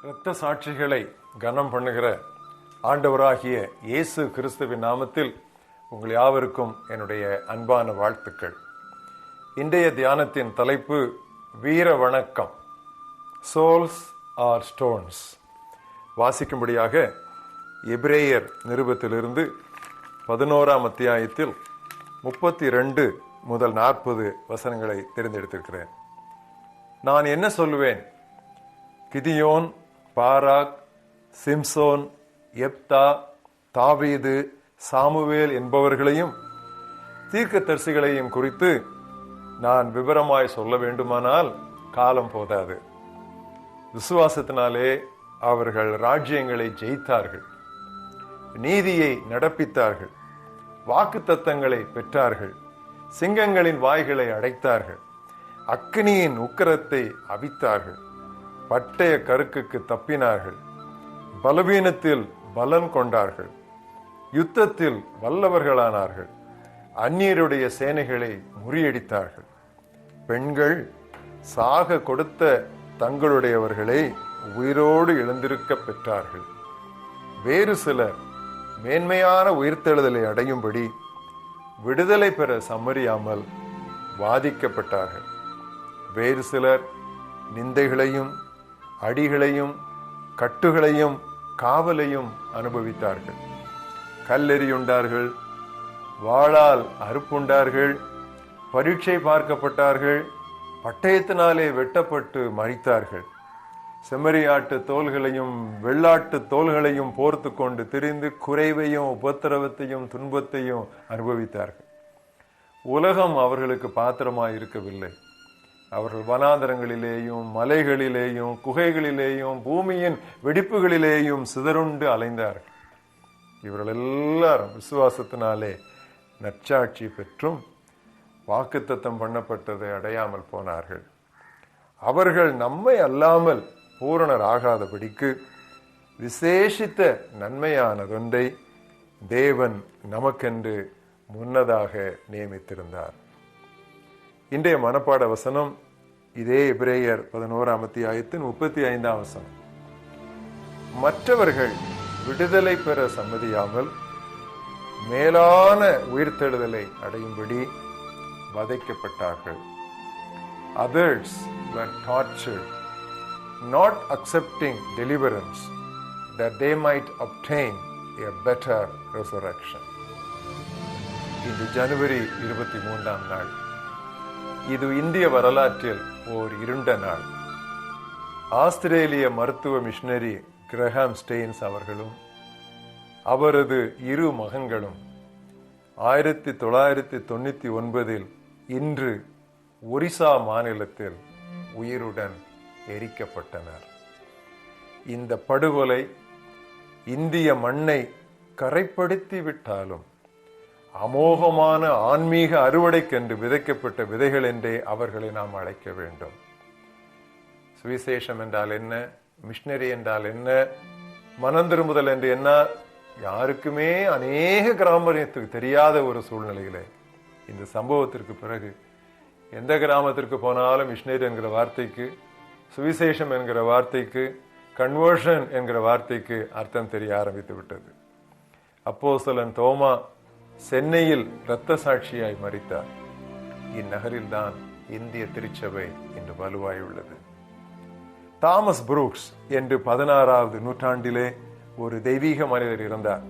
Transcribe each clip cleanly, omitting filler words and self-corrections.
இரத்த சாட்சிகளை கனம் பண்ணுகிற ஆண்டவராகிய இயேசு கிறிஸ்துவின் நாமத்தில் உங்கள் யாவருக்கும் என்னுடைய அன்பான வாழ்த்துக்கள். இன்றைய தியானத்தின் தலைப்பு வீர வணக்கம், சோல்ஸ் ஆர் ஸ்டோன்ஸ். வாசிக்கும்படியாக எபிரேயர் நிருபத்திலிருந்து 11ஆம் அத்தியாயத்தில் 32 முதல் 40 வசனங்களை தெரிந்தெடுத்திருக்கிறேன். நான் என்ன சொல்லுவேன்? கிதியோன், பாராக், சிம்சோன், எப்தா, தாவீது, சாமுவேல் என்பவர்களையும் தீர்க்கதரிசிகளையும் குறித்து நான் விவரமாய் சொல்ல வேண்டுமானால் காலம் போதாது. விசுவாசத்தினாலே அவர்கள் ராஜ்யங்களை ஜெயித்தார்கள், நீதியை நடப்பித்தார்கள், வாக்குத்தத்தங்களை பெற்றார்கள், சிங்கங்களின் வாய்களை அடைத்தார்கள், அக்கினியின் உக்கிரத்தை அவித்தார்கள், பட்டய கருக்குக்கு தப்பினார்கள், பலவீனத்தில் பலன் கொண்டார்கள், யுத்தத்தில் வல்லவர்களானார்கள், அந்நியருடைய சேனைகளை முறியடித்தார்கள். பெண்கள் சாக கொடுத்த தங்களுடையவர்களை உயிரோடு எழுந்திருக்க பெற்றார்கள். வேறு சிலர் மேன்மையான உயிர்த்தெழுதலை அடையும்படி விடுதலை பெற சம்மறியாமல் வாதிக்கப்பட்டார்கள். வேறு சிலர் நிந்தைகளையும் அடிகளையும் கட்டுகளையும் காவலையும் அனுபவித்தார்கள். கல்லெறியுண்டார்கள், வாளால் அறுப்புண்டார்கள், பரீட்சை பார்க்கப்பட்டார்கள், பட்டயத்தினாலே வெட்டப்பட்டு மரித்தார்கள். செம்மறியாட்டு தோள்களையும் வெள்ளாட்டு தோள்களையும் போர்த்து கொண்டு திரிந்து குறைவையும் உபத்திரவத்தையும் துன்பத்தையும் அனுபவித்தார்கள். உலகம் அவர்களுக்கு பாத்திரமாய் இருக்கவில்லை. அவர்கள் வனாந்தரங்களிலேயும் மலைகளிலேயும் குகைகளிலேயும் பூமியின் வெடிப்புகளிலேயும் சிதறுண்டு அலைந்தார்கள். இவர்கள் எல்லாரும் விசுவாசத்தினாலே நற்சாட்சி பெற்றும் வாக்குத்தத்தம் பண்ணப்பட்டதை அடையாமல் போனார்கள். அவர்கள் நம்மை அல்லாமல் பூரணர் ஆகாதபடிக்கு விசேஷித்த நன்மையானதொன்றை தேவன் நமக்கென்று முன்னதாக நியமித்திருந்தார். இன்றைய மனப்பாட வசனம் இதே எபிரேயர் 11ஆம் அத்தியாயத்தின் 35ஆம் வசனம். மற்றவர்கள் விடுதலை பெற சம்மதியாமல் மேலான உயிர்த்தெழுதலை அடையும்படி வதைக்கப்பட்டார்கள். Others were tortured, not accepting deliverance, that they might obtain a better resurrection. இன்று ஜனவரி 23ஆம் நாள். இது இந்திய வரலாற்றில் ஓர் இருண்ட நாள். ஆஸ்திரேலிய மருத்துவ மிஷனரி கிரஹாம் ஸ்டெயின்ஸ் அவர்களும் அவரது இரு மகன்களும் 1999 இன்று ஒரிசா மாநிலத்தில் உயிருடன் எரிக்கப்பட்டனர். இந்த படுகொலை இந்திய மண்ணை கரைப்படுத்தி விட்டாலும் அமோகமான ஆன்மீக அறுவடைக்கென்று விதைக்கப்பட்ட விதைகள் என்றே அவர்களை நாம் அழைக்க வேண்டும். சுவிசேஷம் என்றால் என்ன, மிஷனரி என்றால் என்ன, மனம் திரும்புதல் என்று என்ன, யாருக்குமே அநேக கிராமத்துக்கு தெரியாத ஒரு சூழ்நிலையிலே இந்த சம்பவத்திற்கு பிறகு எந்த கிராமத்திற்கு போனாலும் மிஷனரி என்கிற வார்த்தைக்கு, சுவிசேஷம் என்கிற வார்த்தைக்கு, கன்வர்ஷன் என்கிற வார்த்தைக்கு அர்த்தம் தெரிய ஆரம்பித்து விட்டது. அப்போஸ்தலன் தோமா சென்னையில் இரத்த சாட்சியாய் மரித்தார். இந்நகரில்தான் இந்திய திருச்சபை இன்று வலுவாய் உள்ளது. தாமஸ் புரூக்ஸ் என்று 16ஆவது நூற்றாண்டிலே ஒரு தெய்வீக மனிதர் இருந்தார்.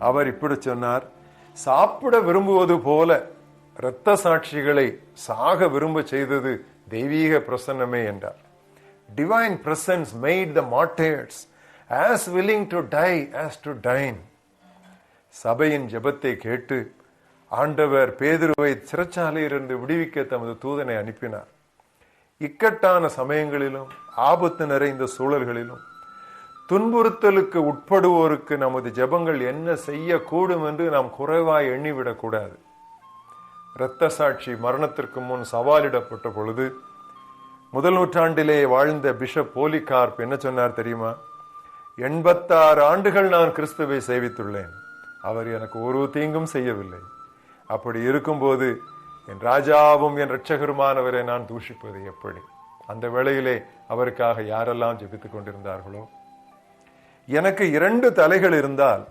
அவர் இப்படி சொன்னார்: சாப்பிட விரும்புவது போல இரத்த சாட்சிகளை சாக விரும்ப செய்தது தெய்வீக பிரசன்னமே என்றார். Divine presence made the martyrs as willing to die as to dine. சபையின் ஜெபத்தை கேட்டு ஆண்டவர் பேதுருவை சிறைச்சாலையிலிருந்து விடுவிக்க தமது தூதனை அனுப்பினார். இக்கட்டான சமயங்களிலும் ஆபத்து நிறைந்த சூழல்களிலும் துன்புறுத்தலுக்கு உட்படுவோருக்கு நமது ஜெபங்கள் என்ன செய்யக்கூடும் என்று நாம் குறைவாய் எண்ணிவிடக்கூடாது. இரத்த சாட்சி மரணத்திற்கு முன் சவாலிடப்பட்ட பொழுது முதல் நூற்றாண்டிலே வாழ்ந்த பிஷப் போலிகார்ப் என்ன சொன்னார் தெரியுமா? 86 ஆண்டுகள் நான் கிறிஸ்துவை சேவித்துள்ளேன், அவர் எனக்கு ஒரு தீங்கும் செய்யவில்லை. அப்படி இருக்கும்போது என் ராஜாவும் என் இரட்சகருமானவரை நான் தூஷிப்பது எப்படி? அந்த வேளையிலே அவருக்காக யாரெல்லாம் ஜெபித்துக் கொண்டிருந்தார்களோ எனக்கு 2 தலைகள் இருந்தால்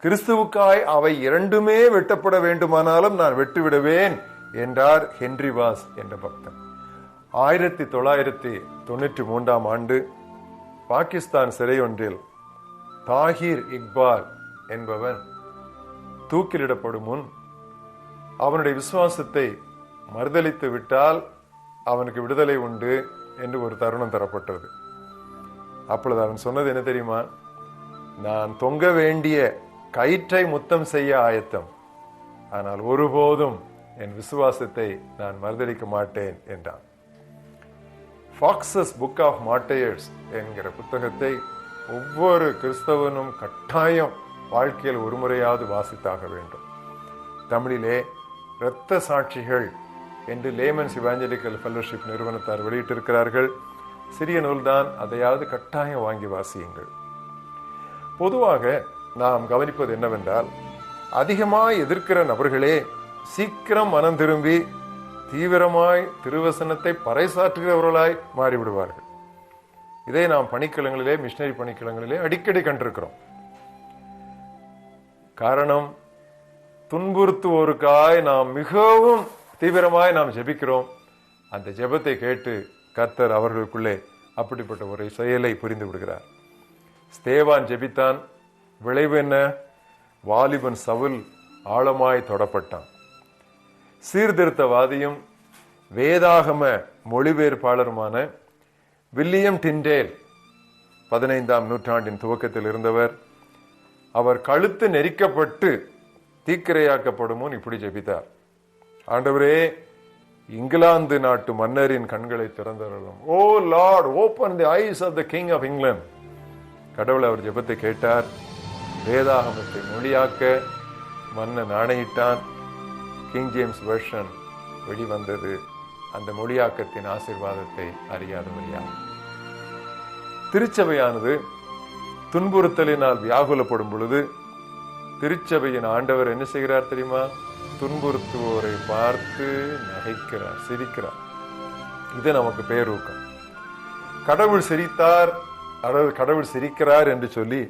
கிறிஸ்துவுக்காய் அவை 2மே வெட்டப்பட வேண்டுமானாலும் நான் வெட்டுவிடுவேன் என்றார் ஹென்றி வாஸ் என்ற பக்தன். 1993 ஆண்டு பாகிஸ்தான் சிறை ஒன்றில் தாஹிர் இக்பால் என்பவன் தூக்கிலிடப்படும் முன் அவனுடைய விசுவாசத்தை மறுதலித்து விட்டால் அவனுக்கு விடுதலை உண்டு என்று ஒரு தருணம் தரப்பட்டது. அப்பொழுது அவன் சொன்னது என்ன தெரியுமா? நான் தொங்க வேண்டிய கயிற்றை முத்தம் செய்ய ஆயத்தம், ஆனால் ஒருபோதும் என் விசுவாசத்தை நான் மறுதலிக்க மாட்டேன் என்றான். ஃபாக்ஸஸ் புக் ஆஃப் மார்டையர்ஸ் என்கிற புத்தகத்தை ஒவ்வொரு கிறிஸ்தவனும் கட்டாயம் வாழ்க்கையில் ஒரு முறையாவது வாசித்தாக வேண்டும். தமிழிலே இரத்த சாட்சிகள் என்று லேமன்ஸ் இவாஞ்சலிக்கல் ஃபெல்லோஷிப் நிறுவனத்தார் வெளியிட்டிருக்கிறார்கள். சிறிய நூல்தான், அதையாவது கட்டாயம் வாங்கி வாசியுங்கள். பொதுவாக நாம் கவனிப்பது என்னவென்றால், அதிகமாய் எதிர்க்கிற நபர்களே சீக்கிரம் மனம் திரும்பி தீவிரமாய் திருவசனத்தை பறைசாற்றுகிறவர்களாய் மாறிவிடுவார்கள். இதை நாம் பணிக்களங்களிலே, மிஷனரி பணிக்களங்களிலே அடிக்கடி கண்டிருக்கிறோம். காரணம், துன்புறுத்துவோருக்காய் நாம் மிகவும் தீவிரமாய் நாம் ஜெபிக்கிறோம். அந்த ஜெபத்தை கேட்டு கர்த்தர் அவர்களுக்குள்ளே அப்படிப்பட்ட ஒரு செயலை புரிந்து விடுகிறார். ஸ்தேவான் ஜெபித்தான். விளைவு என்ன? வாலிபன் சவுல் ஆழமாய் தொடப்பட்டான். சீர்திருத்தவாதியும் வேதாகம மொழிபெயர்ப்பாளருமான வில்லியம் டிண்டேல் 15ஆம் நூற்றாண்டின் துவக்கத்தில் இருந்தவர். அவர் கழுத்து நெரிக்கப்பட்டு தீக்கிரையாக்கப்படும் முன் இப்படி ஜெபித்தார்: ஆண்டவரே, இங்கிலாந்து நாட்டு மன்னரின் கண்களை திறந்தருளும். O Lord, open the eyes of the King of England. கடவுள் அவர் ஜெபத்தை கேட்டார். வேதாகமத்தை மொழியாக்க மன்னன் ஆணையிட்டான். கிங் ஜேம்ஸ் வெர்ஷன் வெளிவந்தது. அந்த மொழியாக்கத்தின் ஆசீர்வாதத்தை அறியாதவர் யார்? திருச்சபையானது துன்புறுத்தலினால் வியாகுலப்படும் பொழுது திருச்சபையின் ஆண்டவர் என்ன செய்கிறார் தெரியுமா? துன்புறுத்துவோரை பார்த்து நகைக்கிறார், சிரிக்கிறார். இது நமக்கு பேரூக்கம். கடவுள் சிரித்தார், கடவுள் சிரிக்கிறார் என்று சொல்லி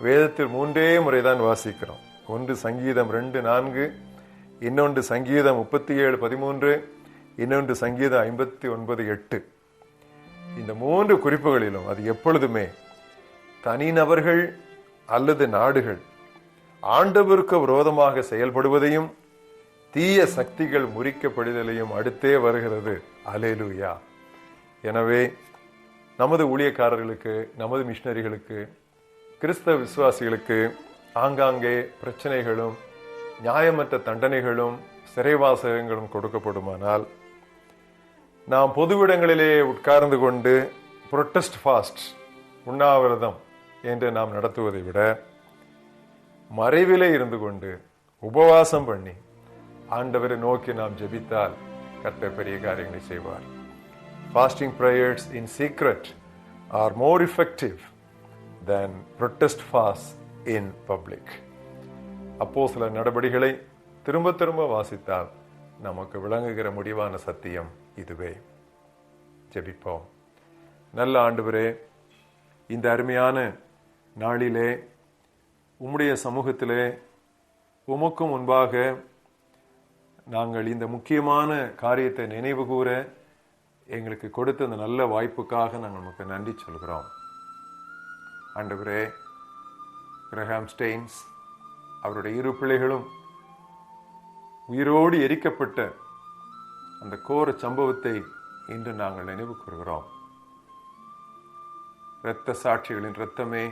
வேதத்தில் 3 முறைதான் வாசிக்கிறோம். ஒன்று சங்கீதம் 2:4, இன்னொன்று சங்கீதம் 37:13, இன்னொன்று சங்கீதம் 59:8. இந்த 3 குறிப்புகளிலும் அது எப்பொழுதுமே தனிநபர்கள் அல்லது நாடுகள் ஆண்டவருக்கு விரோதமாக செயல்படுவதையும் தீய சக்திகள் முறிக்கப்படுதலையும் அடுத்தே வருகிறது. அல்லேலூயா. எனவே நமது ஊழியக்காரர்களுக்கு, நமது மிஷனரிகளுக்கு, கிறிஸ்தவ விசுவாசிகளுக்கு ஆங்காங்கே பிரச்சனைகளும் நியாயமற்ற தண்டனைகளும் சிறைவாசகங்களும் கொடுக்கப்படுமானால், நாம் பொதுவிடங்களிலே உட்கார்ந்து கொண்டு புரொட்டஸ்ட் ஃபாஸ்ட், உண்ணாவிரதம் என்று நாம் நடத்துவதை விட மறைவிலே இருந்து கொண்டு உபவாசம் பண்ணி ஆண்டவரை நோக்கி நாம் ஜெபித்தால் கர்த்தர் பெரிய காரியங்களை செய்வார். Fasting prayers in secret are more effective than protest fasts in public. அப்போஸ்தலர் நடபடிகளை திரும்ப திரும்ப வாசித்தால் நமக்கு விளங்குகிற முடிவான சத்தியம் இதுவே. ஜெபிப்போம். நல்ல ஆண்டவரே, இந்த அருமையான நாளிலே உம்முடைய சமூகத்திலே உமக்கு முன்பாக நாங்கள் இந்த முக்கியமான காரியத்தை நினைவு கூற எங்களுக்கு கொடுத்த இந்த நல்ல வாய்ப்புக்காக நாங்கள் நமக்கு நன்றி சொல்கிறோம். ஆண்டவரே, கிரஹாம் ஸ்டெயின்ஸ் அவருடைய 2 பிள்ளைகளும் உயிரோடு எரிக்கப்பட்ட அந்த கோர சம்பவத்தை இன்று நாங்கள் நினைவு கூறுகிறோம். இரத்த சாட்சிகளின் இரத்தமே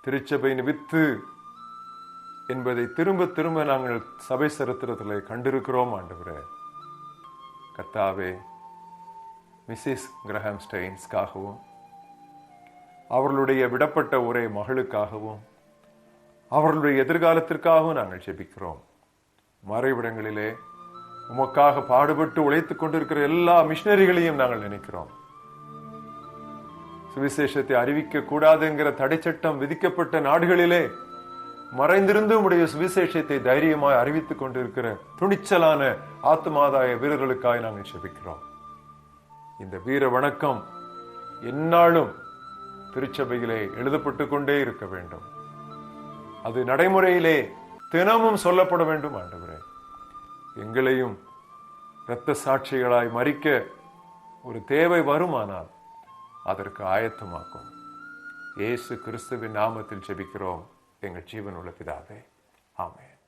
திருச்சபையின் வித்து என்பதை திரும்ப திரும்ப நாங்கள் சபை சரித்திரத்தில் கண்டிருக்கிறோம். ஆண்டவரே, கர்த்தாவே, மிஸ்ஸஸ் கிரஹாம் ஸ்டெயின்ஸ்காகவும் அவர்களுடைய விடப்பட்ட ஒரே மகளுக்காகவும் அவர்களுடைய எதிர்காலத்திற்காகவும் நாங்கள் ஜெபிக்கிறோம். மறைவிடங்களிலே உமக்காக பாடுபட்டு உழைத்துக் கொண்டிருக்கிற எல்லா மிஷனரிகளையும் நாங்கள் நினைக்கிறோம். சுவிசேஷத்தை அறிவிக்க கூடாதுங்கிற தடை சட்டம் விதிக்கப்பட்ட நாடுகளிலே மறைந்திருந்து உடைய சுவிசேஷத்தை தைரியமாய் அறிவித்துக் கொண்டிருக்கிற துணிச்சலான ஆத்மாதாய வீரர்களுக்காக நாங்கள் ஜெபிக்கிறோம். இந்த வீர வணக்கம் எந்நாளும் திருச்சபையிலே எழுதப்பட்டு கொண்டே இருக்க வேண்டும். அது நடைமுறையிலே தினமும் சொல்லப்பட வேண்டும். ஆண்டவரே, எங்களையும் இரத்த சாட்சிகளாய் மரிக்க ஒரு தேவை வருமானால் அதற்கு ஆயத்தமாக்கும். இயேசு கிறிஸ்துவின் நாமத்தில் ஜெபிக்கிறோம் எங்கள் ஜீவனுள்ள பிதாவே, ஆமென்.